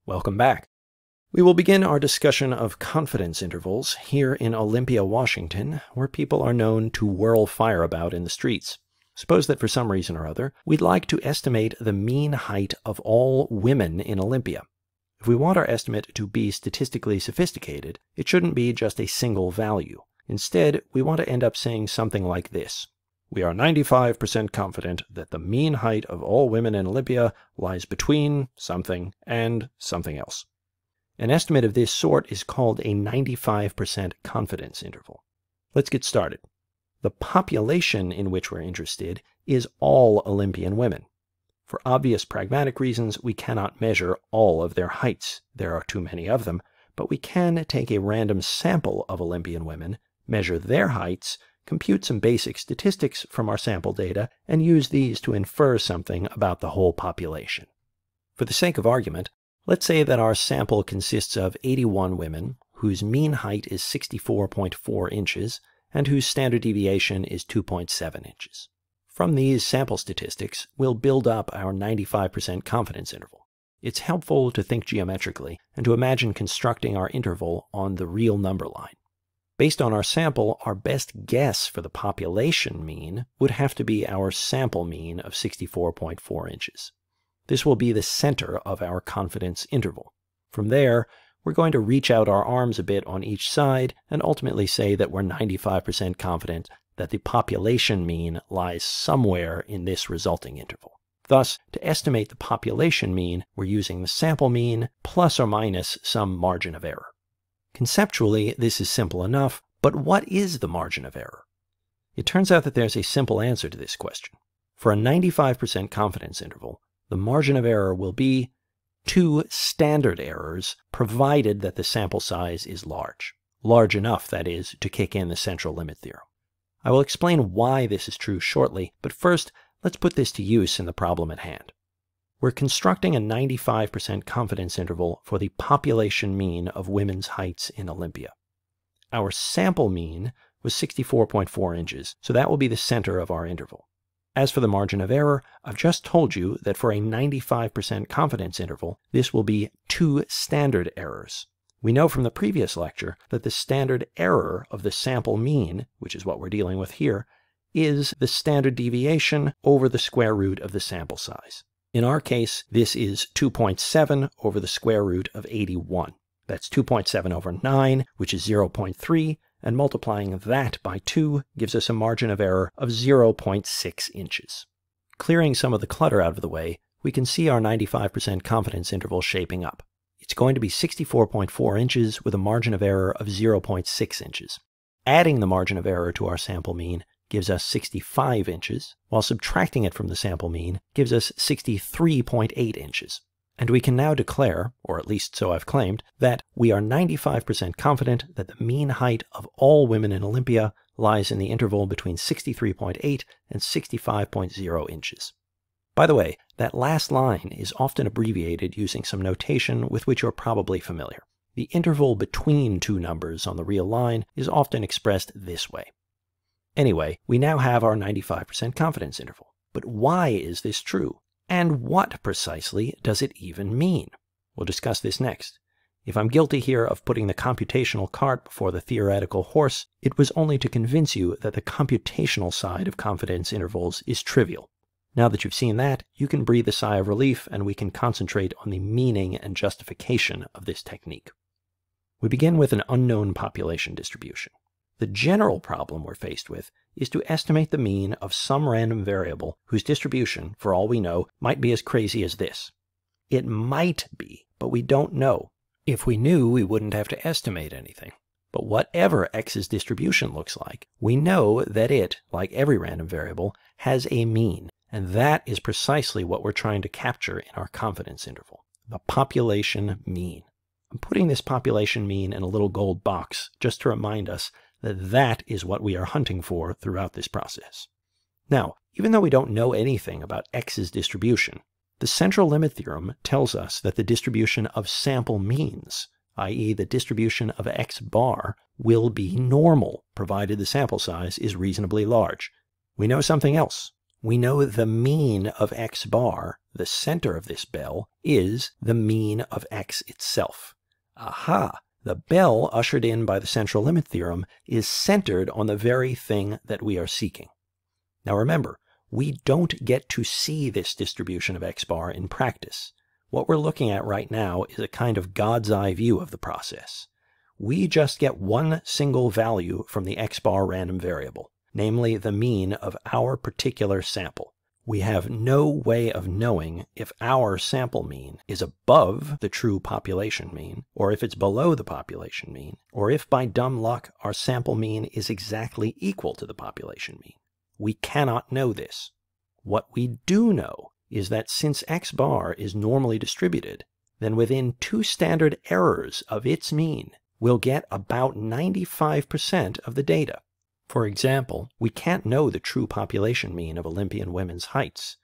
Welcome back. We will begin our discussion of confidence intervals here in Olympia, Washington, where people are known to whirl fire about in the streets. Suppose that for some reason or other, we'd like to estimate the mean height of all women in Olympia. If we want our estimate to be statistically sophisticated, it shouldn't be just a single value. Instead, we want to end up saying something like this. We are 95% confident that the mean height of all women in Olympia lies between something and something else. An estimate of this sort is called a 95% confidence interval. Let's get started. The population in which we're interested is all Olympian women. For obvious pragmatic reasons, we cannot measure all of their heights. There are too many of them, but we can take a random sample of Olympian women, measure their heights, compute some basic statistics from our sample data, and use these to infer something about the whole population. For the sake of argument, let's say that our sample consists of 81 women whose mean height is 64.4 inches and whose standard deviation is 2.7 inches. From these sample statistics, we'll build up our 95% confidence interval. It's helpful to think geometrically and to imagine constructing our interval on the real number line. Based on our sample, our best guess for the population mean would have to be our sample mean of 64.4 inches. This will be the center of our confidence interval. From there, we're going to reach out our arms a bit on each side and ultimately say that we're 95% confident that the population mean lies somewhere in this resulting interval. Thus, to estimate the population mean, we're using the sample mean plus or minus some margin of error. Conceptually, this is simple enough, but what is the margin of error? It turns out that there's a simple answer to this question. For a 95% confidence interval, the margin of error will be 2 standard errors, provided that the sample size is large. Large enough, that is, to kick in the central limit theorem. I will explain why this is true shortly, but first, let's put this to use in the problem at hand. We're constructing a 95% confidence interval for the population mean of women's heights in Olympia. Our sample mean was 64.4 inches, so that will be the center of our interval. As for the margin of error, I've just told you that for a 95% confidence interval, this will be 2 standard errors. We know from the previous lecture that the standard error of the sample mean, which is what we're dealing with here, is the standard deviation over the square root of the sample size. In our case, this is 2.7 over the square root of 81. That's 2.7 over 9, which is 0.3, and multiplying that by 2 gives us a margin of error of 0.6 inches. Clearing some of the clutter out of the way, we can see our 95% confidence interval shaping up. It's going to be 64.4 inches with a margin of error of 0.6 inches. Adding the margin of error to our sample mean gives us 65 inches, while subtracting it from the sample mean gives us 63.8 inches. And we can now declare, or at least so I've claimed, that we are 95% confident that the mean height of all women in Olympia lies in the interval between 63.8 and 65.0 inches. By the way, that last line is often abbreviated using some notation with which you're probably familiar. The interval between two numbers on the real line is often expressed this way. Anyway, we now have our 95% confidence interval. But why is this true? And what precisely does it even mean? We'll discuss this next. If I'm guilty here of putting the computational cart before the theoretical horse, it was only to convince you that the computational side of confidence intervals is trivial. Now that you've seen that, you can breathe a sigh of relief and we can concentrate on the meaning and justification of this technique. We begin with an unknown population distribution. The general problem we're faced with is to estimate the mean of some random variable whose distribution, for all we know, might be as crazy as this. It might be, but we don't know. If we knew, we wouldn't have to estimate anything. But whatever x's distribution looks like, we know that it, like every random variable, has a mean. And that is precisely what we're trying to capture in our confidence interval, the population mean. I'm putting this population mean in a little gold box just to remind us that that is what we are hunting for throughout this process. Now, even though we don't know anything about x's distribution, the central limit theorem tells us that the distribution of sample means, i.e. the distribution of x bar, will be normal, provided the sample size is reasonably large. We know something else. We know the mean of x bar, the center of this bell, is the mean of x itself. Aha! The bell ushered in by the central limit theorem is centered on the very thing that we are seeking. Now remember, we don't get to see this distribution of x bar in practice. What we're looking at right now is a kind of God's eye view of the process. We just get one single value from the x bar random variable, namely the mean of our particular sample. We have no way of knowing if our sample mean is above the true population mean, or if it's below the population mean, or if by dumb luck our sample mean is exactly equal to the population mean. We cannot know this. What we do know is that since x bar is normally distributed, then within 2 standard errors of its mean, we'll get about 95% of the data. For example, we can't know the true population mean of Olympian women's heights,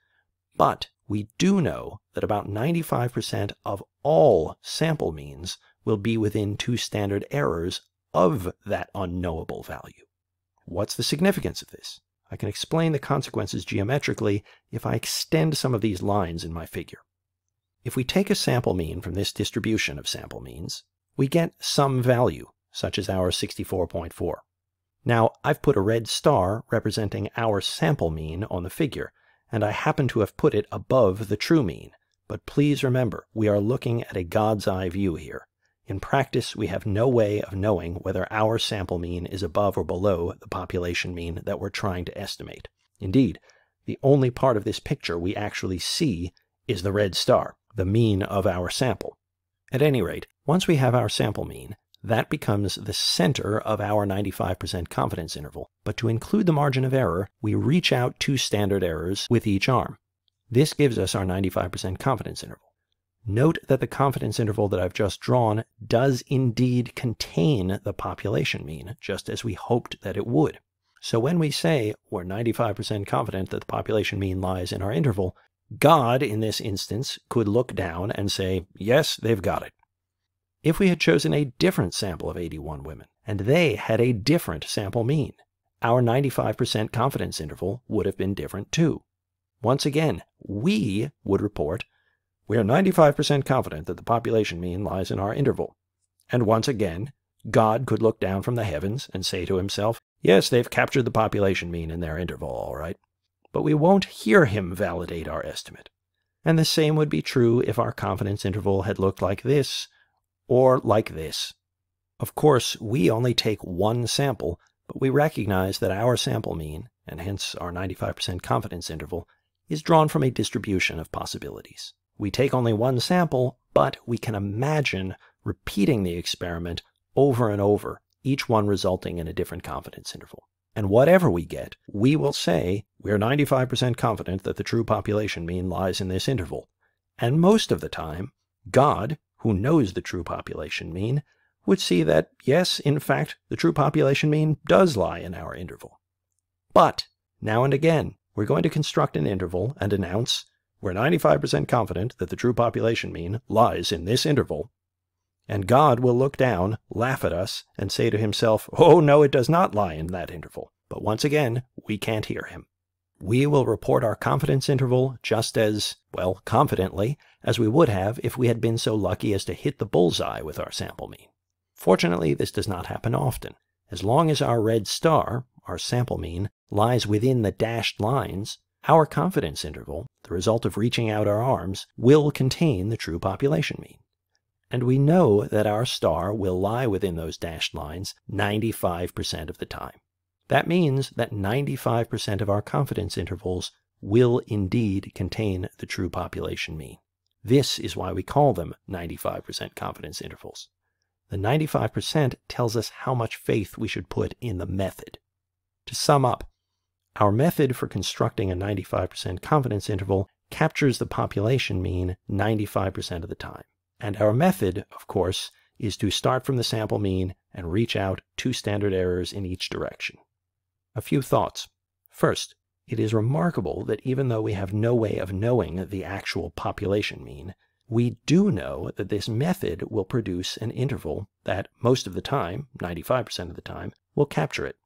but we do know that about 95% of all sample means will be within 2 standard errors of that unknowable value. What's the significance of this? I can explain the consequences geometrically if I extend some of these lines in my figure. If we take a sample mean from this distribution of sample means, we get some value, such as our 64.4. Now, I've put a red star representing our sample mean on the figure, and I happen to have put it above the true mean. But please remember, we are looking at a God's eye view here. In practice, we have no way of knowing whether our sample mean is above or below the population mean that we're trying to estimate. Indeed, the only part of this picture we actually see is the red star, the mean of our sample. At any rate, once we have our sample mean, that becomes the center of our 95% confidence interval. But to include the margin of error, we reach out 2 standard errors with each arm. This gives us our 95% confidence interval. Note that the confidence interval that I've just drawn does indeed contain the population mean, just as we hoped that it would. So when we say we're 95% confident that the population mean lies in our interval, God, in this instance, could look down and say, yes, they've got it. If we had chosen a different sample of 81 women, and they had a different sample mean, our 95% confidence interval would have been different too. Once again, we would report, we are 95% confident that the population mean lies in our interval. And once again, God could look down from the heavens and say to himself, yes, they've captured the population mean in their interval, all right. But we won't hear him validate our estimate. And the same would be true if our confidence interval had looked like this, or like this. Of course, we only take one sample, but we recognize that our sample mean, and hence our 95% confidence interval, is drawn from a distribution of possibilities. We take only one sample, but we can imagine repeating the experiment over and over, each one resulting in a different confidence interval. And whatever we get, we will say, we're 95% confident that the true population mean lies in this interval. And most of the time, God, who knows the true population mean, would see that, yes, in fact, the true population mean does lie in our interval. But, now and again, we're going to construct an interval and announce, we're 95% confident that the true population mean lies in this interval. And God will look down, laugh at us, and say to himself, oh, no, it does not lie in that interval. But once again, we can't hear him. We will report our confidence interval just as, well, confidently as we would have if we had been so lucky as to hit the bullseye with our sample mean. Fortunately, this does not happen often. As long as our red star, our sample mean, lies within the dashed lines, our confidence interval, the result of reaching out our arms, will contain the true population mean. And we know that our star will lie within those dashed lines 95% of the time. That means that 95% of our confidence intervals will indeed contain the true population mean. This is why we call them 95% confidence intervals. The 95% tells us how much faith we should put in the method. To sum up, our method for constructing a 95% confidence interval captures the population mean 95% of the time. And our method, of course, is to start from the sample mean and reach out 2 standard errors in each direction. A few thoughts. First, it is remarkable that even though we have no way of knowing the actual population mean, we do know that this method will produce an interval that most of the time, 95% of the time, will capture it.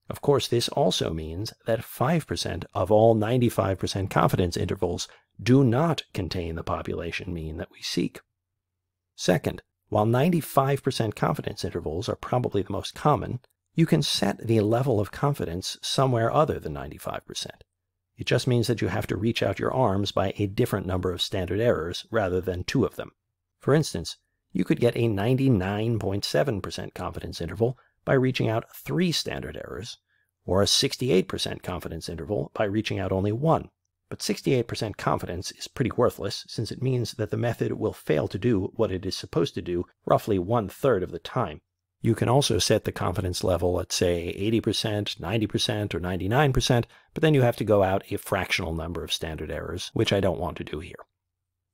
Of course, this also means that 5% of all 95% confidence intervals do not contain the population mean that we seek. Second, while 95% confidence intervals are probably the most common, you can set the level of confidence somewhere other than 95%. It just means that you have to reach out your arms by a different number of standard errors rather than 2 of them. For instance, you could get a 99.7% confidence interval by reaching out 3 standard errors, or a 68% confidence interval by reaching out only 1. But 68% confidence is pretty worthless, since it means that the method will fail to do what it is supposed to do roughly 1/3 of the time. You can also set the confidence level at, say, 80%, 90%, or 99%, but then you have to go out a fractional number of standard errors, which I don't want to do here.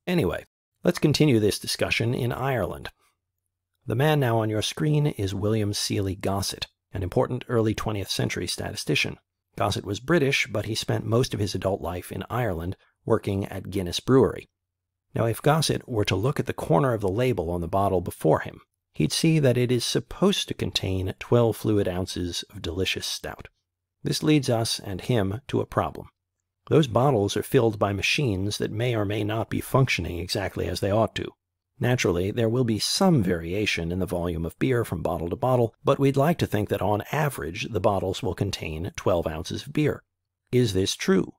Anyway, let's continue this discussion in Ireland. The man now on your screen is William Seeley Gossett, an important early 20th century statistician. Gossett was British, but he spent most of his adult life in Ireland, working at Guinness Brewery. Now, if Gossett were to look at the corner of the label on the bottle before him, he'd see that it is supposed to contain 12 fluid ounces of delicious stout. This leads us and him to a problem. Those bottles are filled by machines that may or may not be functioning exactly as they ought to. Naturally, there will be some variation in the volume of beer from bottle to bottle, but we'd like to think that on average the bottles will contain 12 ounces of beer. Is this true?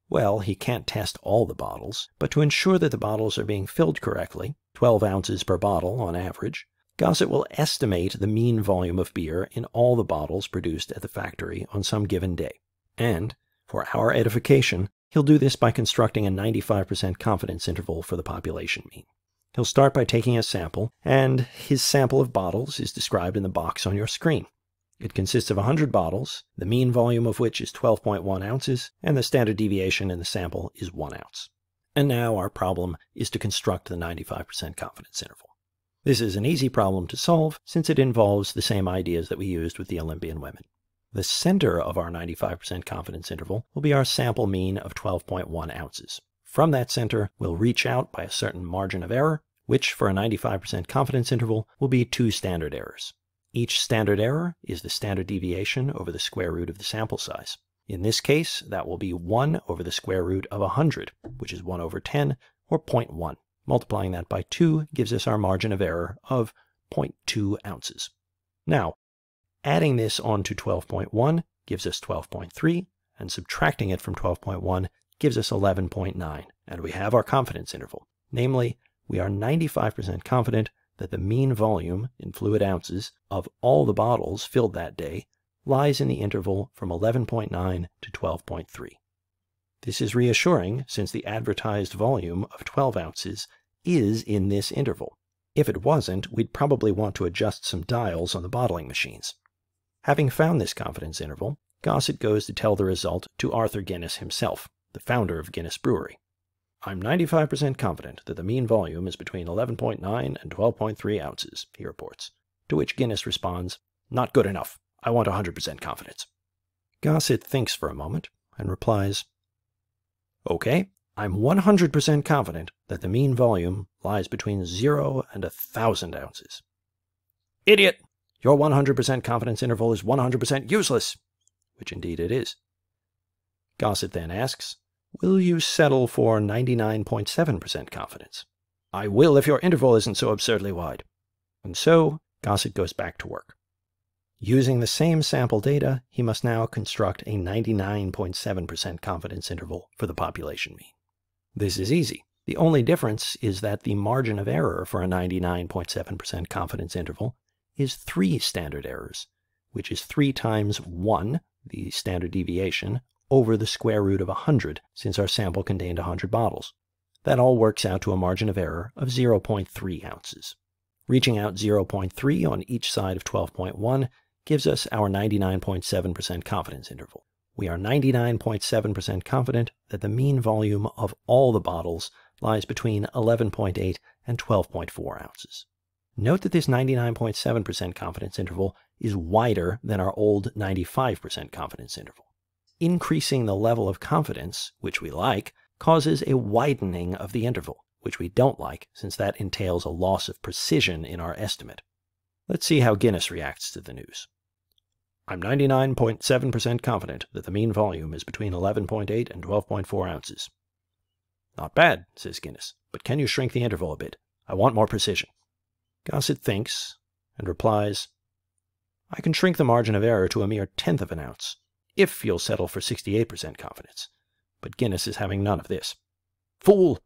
Well, he can't test all the bottles, but to ensure that the bottles are being filled correctly, 12 ounces per bottle on average, Gossett will estimate the mean volume of beer in all the bottles produced at the factory on some given day. And, for our edification, he'll do this by constructing a 95% confidence interval for the population mean. He'll start by taking a sample, and his sample of bottles is described in the box on your screen. It consists of 100 bottles, the mean volume of which is 12.1 ounces, and the standard deviation in the sample is 1 ounce. And now our problem is to construct the 95% confidence interval. This is an easy problem to solve, since it involves the same ideas that we used with the Olympian women. The center of our 95% confidence interval will be our sample mean of 12.1 ounces. From that center, we'll reach out by a certain margin of error, which for a 95% confidence interval will be 2 standard errors. Each standard error is the standard deviation over the square root of the sample size. In this case, that will be 1 over the square root of 100, which is 1 over 10, or 0.1. Multiplying that by 2 gives us our margin of error of 0.2 ounces. Now, adding this onto 12.1 gives us 12.3, and subtracting it from 12.1 gives us 11.9, and we have our confidence interval. Namely, we are 95% confident that the mean volume in fluid ounces of all the bottles filled that day lies in the interval from 11.9 to 12.3. This is reassuring, since the advertised volume of 12 ounces is in this interval. If it wasn't, we'd probably want to adjust some dials on the bottling machines. Having found this confidence interval, Gossett goes to tell the result to Arthur Guinness himself, the founder of Guinness Brewery. "I'm 95% confident that the mean volume is between 11.9 and 12.3 ounces, he reports. To which Guinness responds, "Not good enough. I want 100% confidence." Gossett thinks for a moment and replies, "Okay, I'm 100% confident that the mean volume lies between 0 and 1,000 ounces." "Idiot! Your 100% confidence interval is 100% useless," which indeed it is. Gossett then asks, "Will you settle for 99.7% confidence?" "I will if your interval isn't so absurdly wide." And so, Gossett goes back to work. Using the same sample data, he must now construct a 99.7% confidence interval for the population mean. This is easy. The only difference is that the margin of error for a 99.7% confidence interval is 3 standard errors, which is 3 times 1, the standard deviation, over the square root of 100, since our sample contained 100 bottles. That all works out to a margin of error of 0.3 ounces. Reaching out 0.3 on each side of 12.1 gives us our 99.7% confidence interval. We are 99.7% confident that the mean volume of all the bottles lies between 11.8 and 12.4 ounces. Note that this 99.7% confidence interval is wider than our old 95% confidence interval. Increasing the level of confidence, which we like, causes a widening of the interval, which we don't like, since that entails a loss of precision in our estimate. Let's see how Guinness reacts to the news. I'm 99.7% confident that the mean volume is between 11.8 and 12.4 ounces. Not bad, says Guinness, but can you shrink the interval a bit? I want more precision. Gossett thinks and replies, I can shrink the margin of error to a mere 1/10 of an ounce, if you'll settle for 68% confidence. But Guinness is having none of this. Fool!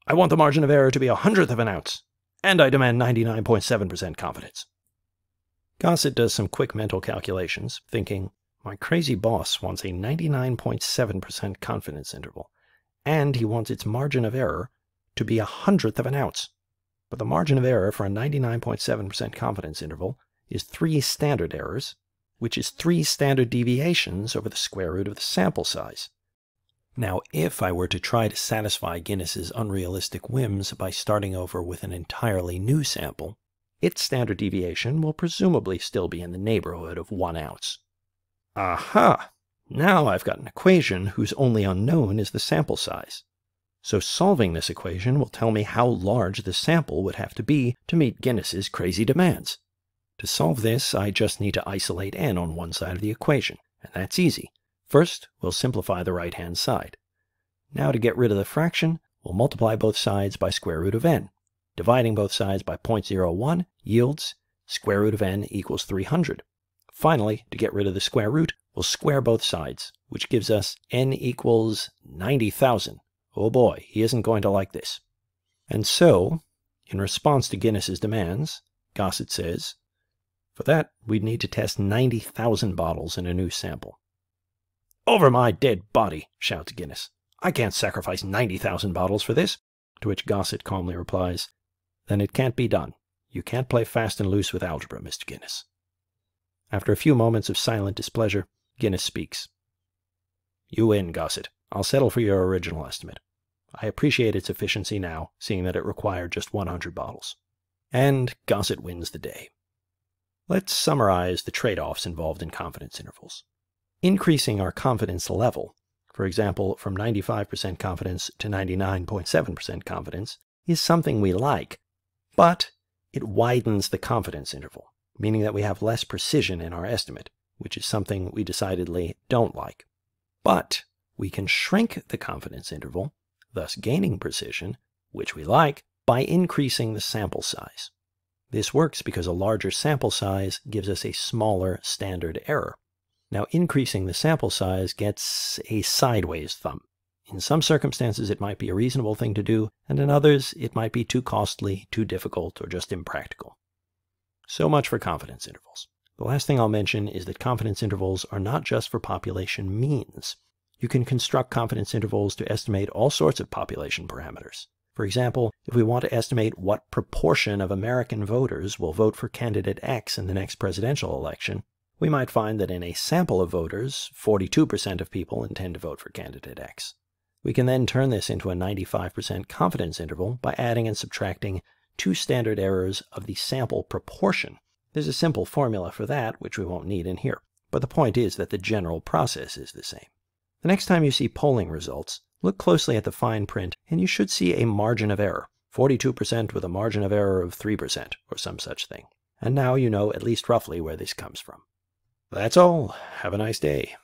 I want the margin of error to be 1/100th of an ounce, and I demand 99.7% confidence. Gossett does some quick mental calculations, thinking, my crazy boss wants a 99.7% confidence interval, and he wants its margin of error to be 1/100th of an ounce. But the margin of error for a 99.7% confidence interval is 3 standard errors, which is 3 standard deviations over the square root of the sample size. Now, if I were to try to satisfy Guinness's unrealistic whims by starting over with an entirely new sample, its standard deviation will presumably still be in the neighborhood of 1 ounce. Aha! Now I've got an equation whose only unknown is the sample size. So solving this equation will tell me how large the sample would have to be to meet Guinness's crazy demands. To solve this, I just need to isolate n on one side of the equation, and that's easy. First, we'll simplify the right-hand side. Now to get rid of the fraction, we'll multiply both sides by square root of n. Dividing both sides by 0.01 yields square root of n equals 300. Finally, to get rid of the square root, we'll square both sides, which gives us n equals 90,000. Oh boy, he isn't going to like this. And so, in response to Guinness's demands, Gossett says, for that, we'd need to test 90,000 bottles in a new sample. Over my dead body, shouts Guinness. I can't sacrifice 90,000 bottles for this. To which Gossett calmly replies, then it can't be done. You can't play fast and loose with algebra, Mr. Guinness. After a few moments of silent displeasure, Guinness speaks. You win, Gossett. I'll settle for your original estimate. I appreciate its efficiency now, seeing that it required just 100 bottles. And Gossett wins the day. Let's summarize the trade-offs involved in confidence intervals. Increasing our confidence level, for example, from 95% confidence to 99.7% confidence, is something we like, but it widens the confidence interval, meaning that we have less precision in our estimate, which is something we decidedly don't like. But we can shrink the confidence interval, thus gaining precision, which we like, by increasing the sample size. This works because a larger sample size gives us a smaller standard error. Now, increasing the sample size gets a sideways thumb. In some circumstances, it might be a reasonable thing to do, and in others, it might be too costly, too difficult, or just impractical. So much for confidence intervals. The last thing I'll mention is that confidence intervals are not just for population means. You can construct confidence intervals to estimate all sorts of population parameters. For example, if we want to estimate what proportion of American voters will vote for candidate X in the next presidential election, we might find that in a sample of voters, 42% of people intend to vote for candidate X. We can then turn this into a 95% confidence interval by adding and subtracting 2 standard errors of the sample proportion. There's a simple formula for that, which we won't need in here, but the point is that the general process is the same. The next time you see polling results, look closely at the fine print, and you should see a margin of error, 42% with a margin of error of 3%, or some such thing. And now you know at least roughly where this comes from. That's all. Have a nice day.